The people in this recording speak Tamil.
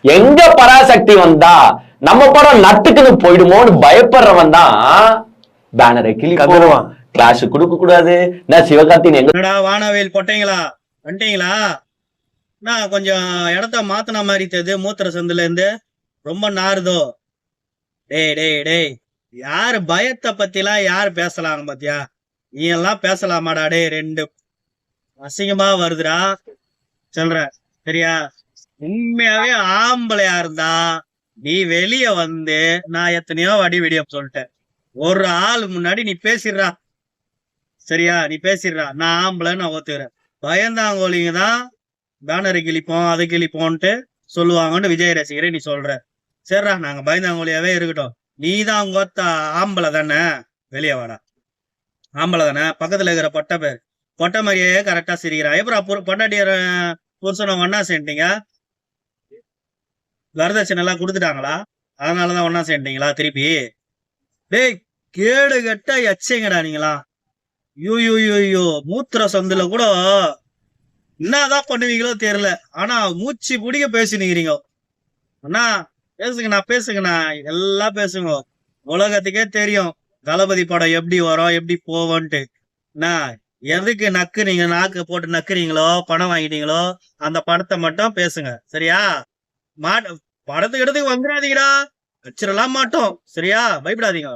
எங்க பராசக்தி வந்தா நம்ம படம் நட்டுக்குன்னு போயிடுமோன்னு பயப்படுறவன் தான் பேனரை கிளிப்பான். கிளாஸ் கொடுக்க கூடாது. நான் சிவகார்த்தின் எங்க வானவேல் போட்டீங்களா வந்துட்டீங்களா? நான் கொஞ்சம் இடத்த மாத்தின மாதிரி தெரியுது. மூத்திர சந்துல இருந்து ரொம்ப நாறுதோ. டேய் டேய் டேய், யாரு பயத்தை பத்திலாம் யாரு பேசலாம் பாத்தியா? நீ எல்லாம் பேசலாமாடா? டே ரெண்டு அசிங்கமா வருதுடா சொல்ற சரியா? உண்மையாவே ஆம்பளையா இருந்தா நீ வெளிய வந்து, நான் எத்தனையோ வாடி வீடியோ சொல்லிட்டேன், ஒரு ஆள் முன்னாடி நீ பேசிடுறா சரியா? நீ பேசிடுறா, நான் ஆம்பளைன்னு நான் ஒத்துக்கிறேன். பயந்தாங்கோலிங்க தான் பேனரை கிழிப்போம் அதை கிழிப்போன்ட்டு சொல்லுவாங்கன்னு விஜய் ரசிகரை நீ சொல்ற. சரிடா, நாங்க பயந்தாங்கோலியாவே இருக்கட்டும். நீ தான் கொத்த ஆம்பளை தானே, வெளியே வாடா. ஆம்பளை தானே, பக்கத்துல இருக்கிற பொட்டை பேர் பொட்டை மாதிரியே கரெக்டா சிரிக்கிறான். எப்பறம் பொண்டாட்டியர் புருஷனை ஒன்னா சேர்ந்தீங்க? வரதட்சணை எல்லாம் கொடுத்துட்டாங்களா? அதனாலதான் ஒன்னா சேர்ந்தீங்களா திருப்பி? டேய் கேடு கட்ட எச்சைங்கடா நீங்களா. யூ மூத்திர சந்துல கூட என்னதான் பண்ணுவீங்களோ தெரியல, ஆனா மூச்சு பிடிக்க பேசினீங்க அண்ணா. பேசுங்கண்ணா எல்லாம் பேசுங்க. உலகத்துக்கே தெரியும் தளபதி படம் எப்படி வரும் எப்படி போவோன்ட்டு. எதுக்கு நக்குறீங்க, நாக்கு போட்டு நக்குறீங்களோ, பணம் வாங்கிட்டீங்களோ, அந்த படத்தை மட்டும் பேசுங்க சரியா? படத்துக்கு இடத்துக்கு வந்துடாதீங்கடா, வச்சிடலாம் மாட்டோம் சரியா? பயப்படாதீங்க.